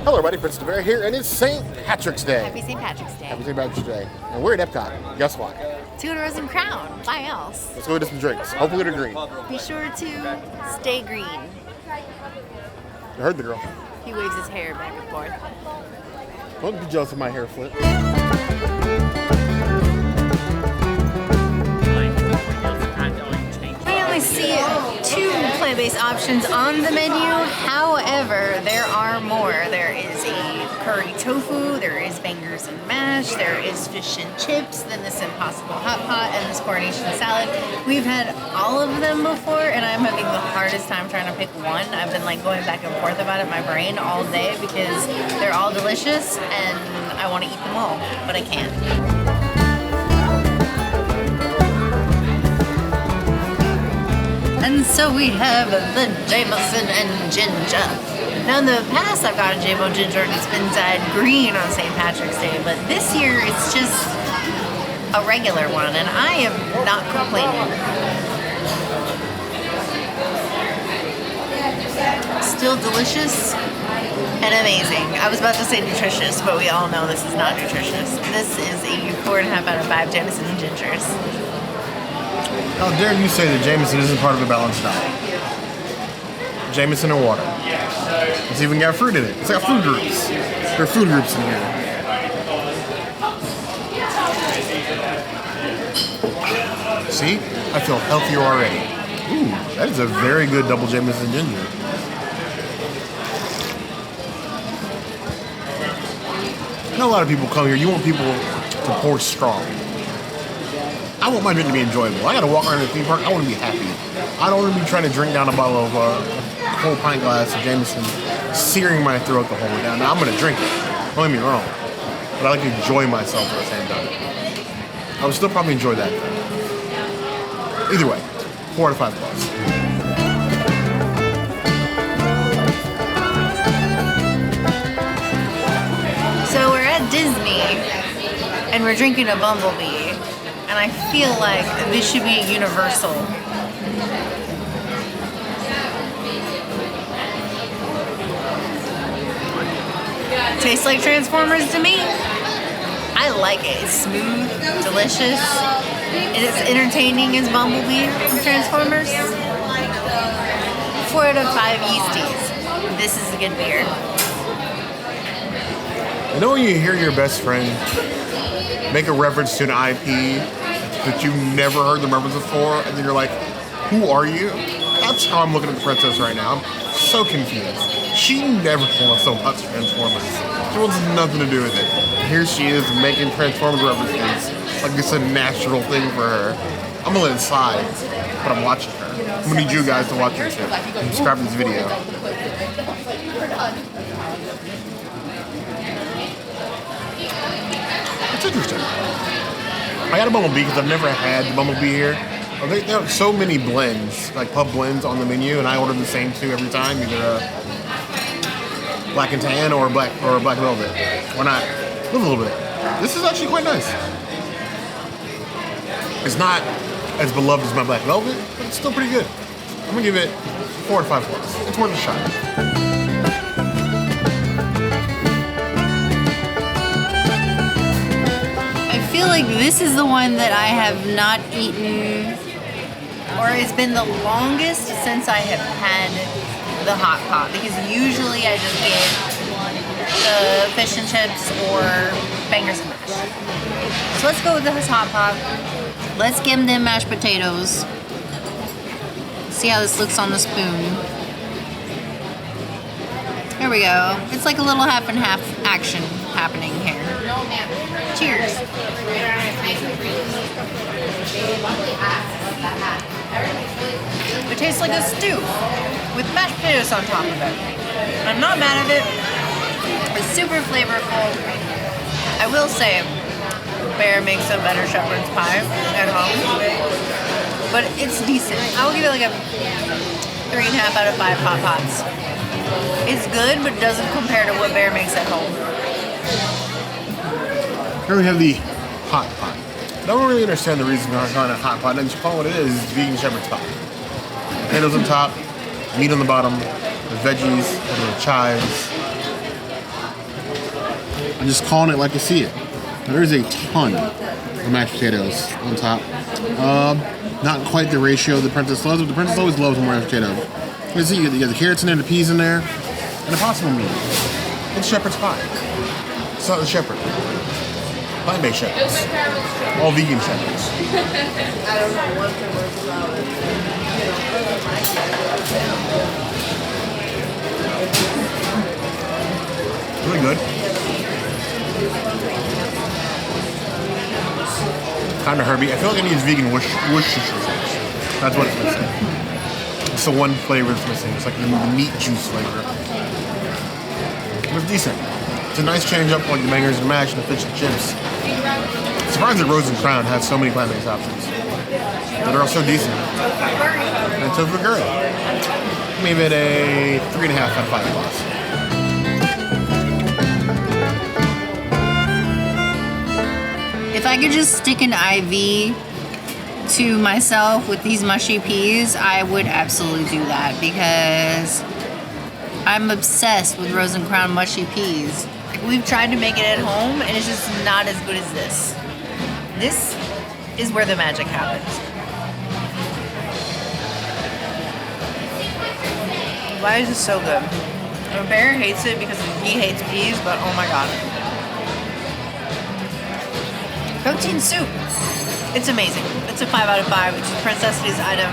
Hello everybody, Pescetarian here, and it's St. Patrick's Day. Happy St. Patrick's Day. Happy St. Patrick's Day. And we're at EPCOT. Guess what? 2 in a row and crown. Why else? Let's go get some drinks. Hopefully they're green. Be sure to stay green. You heard the girl. He waves his hair back and forth. Don't be jealous of my hair flip. I only see 2 plant-based options on the menu. However, there are more. There is a curry tofu, there is bangers and mash, there is fish and chips, then this Impossible Hot Pot, and this coronation salad. We've had all of them before, and I'm having the hardest time trying to pick one. I've been like going back and forth about it in my brain all day because they're all delicious, and I want to eat them all, but I can't. And so we have the Jameson and ginger. Now in the past I've got a Jamo ginger and it's been dyed green on St. Patrick's Day, but this year it's just a regular one and I am not complaining. Still delicious and amazing. I was about to say nutritious, but we all know this is not nutritious. This is a 4.5 out of 5 Jameson and gingers. How dare you say that Jameson isn't part of a balanced diet? Jameson and water. It's even got fruit in it. It's got food groups. There are food groups in here. See? I feel healthier already. Ooh, that is a very good double Jameson ginger. I know a lot of people come here. You want people to pour strong. I want my drink to be enjoyable. I gotta walk around the theme park. I want to be happy. I don't want to be trying to drink down a bottle of a whole pint glass of Jameson, searing my throat the whole way down. Now I'm gonna drink it. Don't get me wrong, but I like to enjoy myself at the same time. I would still probably enjoy that. Either way, 4 out of 5 plus. So we're at Disney and we're drinking a Bumblebee. And I feel like this should be universal. Tastes like Transformers to me. I like it. It's smooth, delicious. It is entertaining as Bumblebee from Transformers. 4 out of 5 Yeasties. This is a good beer. You know when you hear your best friend make a reference to an IP that you've never heard the reference before, and then you're like, who are you? That's how I'm looking at the princess right now. I'm so confused. She never wants to watch Transformers. She wants nothing to do with it. Here she is making Transformers references like it's a natural thing for her. I'm gonna let it slide, but I'm watching her. I'm gonna need you guys to watch her too. Subscribe to this video. It's interesting. I got a Bumblebee because I've never had the Bumblebee here. There are so many blends, like pub blends on the menu, and I order the same 2 every time, either a black and tan or a black velvet. Why not? Live a little bit. This is actually quite nice. It's not as beloved as my black velvet, but it's still pretty good. I'm gonna give it 4 out of 5 plus. It's worth a shot. I feel like this is the one that I have not eaten, or it's been the longest since I have had the hot pot, because usually I just get the fish and chips or bangers and mash. So let's go with this hot pot. Let's skim them mashed potatoes. See how this looks on the spoon. There we go. It's like a little half and half action happening here. Cheers. It tastes like a stew with mashed potatoes on top of it. I'm not mad at it. It's super flavorful. I will say, Bear makes a better shepherd's pie at home, but it's decent. I will give it like a 3.5 out of 5 hot pots. It's good, but it doesn't compare to what Bear makes at home. Here we have the hot pot. I don't really understand the reason behind calling it a hot pot. And just call it what it is vegan shepherd's pie. Potatoes on top, meat on the bottom, the veggies, the chives. I'm just calling it like I see it. There's a ton of mashed potatoes on top. Not quite the ratio the princess loves, but the princess always loves more mashed potatoes. You see, you got the carrots in there, the peas in there, and a possible meat. It's shepherd's pie. It's not the shepherd. Plant-based shepherds. All vegan shepherds. I don't know what the words about it. Really good. Kind of herby. I feel like it needs vegan Worcestershire sauce. That's what it's missing. It's the one flavor it's missing. It's like the meat juice flavor. It's decent. It's a nice change up like the bangers and mash and the fish and chips. I'm surprised that Rose and Crown has so many plant-based options. But they're all so decent. And tofu curry. Maybe at a 3.5 out of 5 plus. If I could just stick an IV to myself with these mushy peas, I would absolutely do that because I'm obsessed with Rose and Crown mushy peas. We've tried to make it at home and it's just not as good as this. This is where the magic happens. Why is this so good? Bear hates it because he hates peas, but oh my god. Protein soup. It's amazing. It's a 5 out of 5, which is Princessity's item.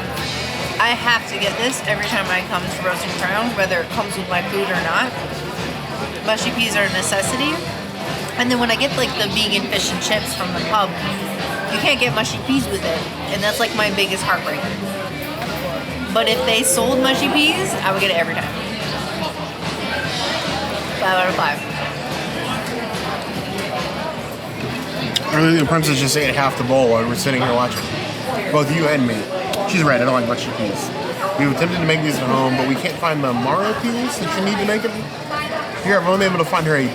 I have to get this every time I come to Rose and Crown, whether it comes with my food or not. Mushy peas are a necessity. And then when I get like the vegan fish and chips from the pub, you can't get mushy peas with it. And that's like my biggest heartbreak. But if they sold mushy peas, I would get it every time. 5 out of 5. I really think the princess just ate half the bowl while we were sitting here watching. Both you and me. She's right, I don't like mushy peas. We were tempted to make these at home, but we can't find the Maro peas that you need to make them. Here, I've only been able to find her a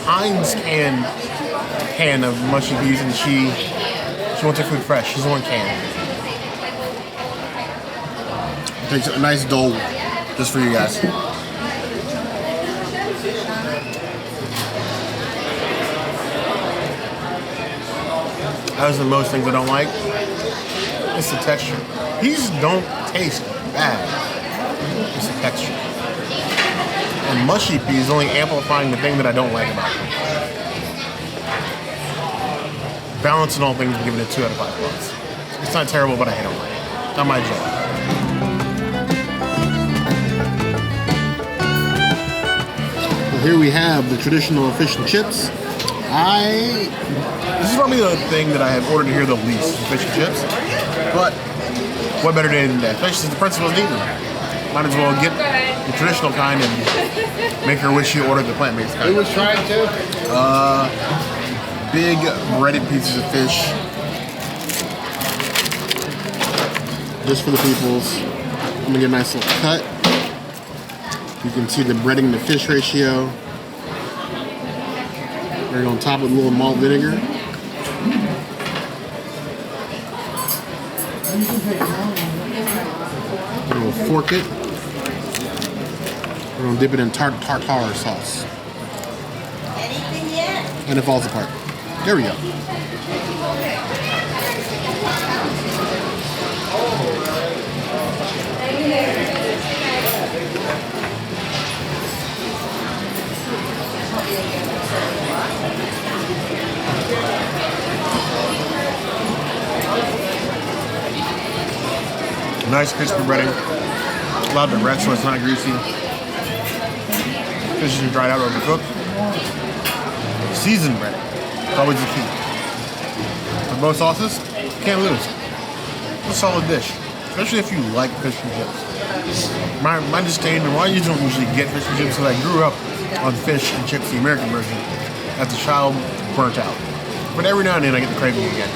Heinz can of mushy peas, and she wants her food fresh. She's one can. Takes a nice dole just for you guys. As with most things I don't like, it's the texture. These don't taste bad. It's the texture. And mushy peas only amplifying the thing that I don't like about them. Balancing all things and giving it 2 out of 5 plus. It's not terrible, but I don't like it. Not my job. Well, here we have the traditional fish and chips. This is probably the thing that I have ordered here the least, fish and chips. But what better day than that? Especially since the princess wasn't eating them. Might as well get the traditional kind and make her wish she ordered the plant-based kind. Who was trying to? Big breaded pieces of fish. Just for the peoples. I'm gonna get a nice little cut. You can see the breading and the fish ratio. Right on top with a little malt vinegar. And we'll fork it. We're gonna dip it in tartar sauce. Anything yet? And it falls apart. There we go. Nice crispy breading. Allowed to rest so it's not greasy. Fish is dried out, overcooked. Seasoned breading. It's always the key. With both sauces, can't lose. It's a solid dish, especially if you like fish and chips. My disdain and why you don't usually get fish and chips is I grew up on fish and chips, the American version. As a child, burnt out. But every now and then I get the craving again.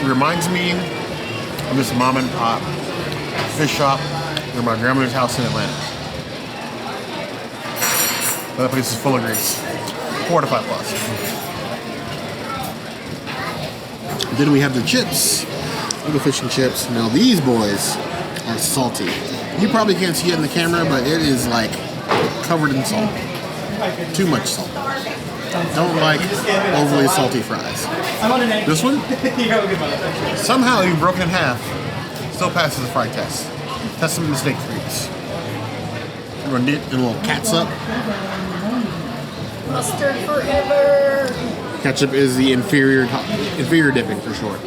It reminds me of this mom and pop fish shop near my grandmother's house in Atlanta. That place is full of grease. 4 to 5 plus. Then we have the chips. Little fish and chips. Now these boys are salty. You probably can't see it in the camera, but it is like covered in salt. too much salt. Don't like overly salty fries. This one, somehow you broke it in half, still passes the fry test. Test some mistake freaks. I'm gonna dip in a little catsup. Mustard forever. Ketchup is the inferior dipping for sure.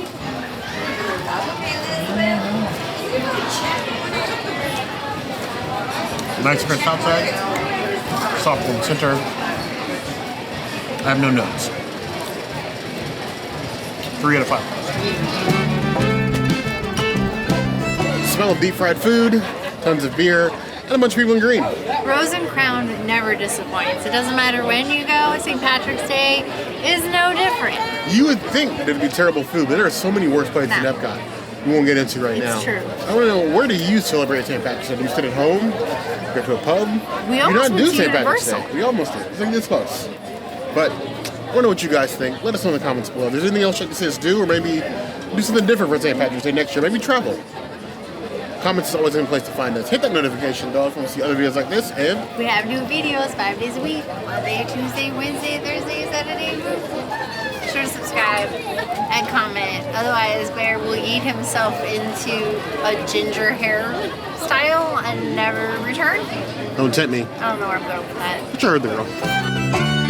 Nice crunch outside, soft in the center. I have no notes. 3 out of 5. Smell of deep fried food, tons of beer, and a bunch of people in green. Rose and Crown never disappoints. It doesn't matter when you go. St. Patrick's Day is no different. You would think that it'd be terrible food, but there are so many worse places in Epcot we won't get into right now. It's true. I want to know, where do you celebrate St. Patrick's Day? Do you sit at home? Go to a pub? We do almost not went do to St. Patrick's Universal. Day. We almost did. It's like this close. But I want to know what you guys think. Let us know in the comments below. If there's anything else you'd like to see us do, or maybe do something different for St. Patrick's Day next year. Maybe travel. Comments is always a good place to find us. Hit that notification bell if you want to see other videos like this, and We have new videos 5 days a week. Monday, Tuesday, Wednesday, Thursday, Saturday. Be sure to subscribe and comment. Otherwise, Bear will eat himself into a ginger hair style and never return. don't tempt me. I don't know where I'm going with that. But you heard the girl.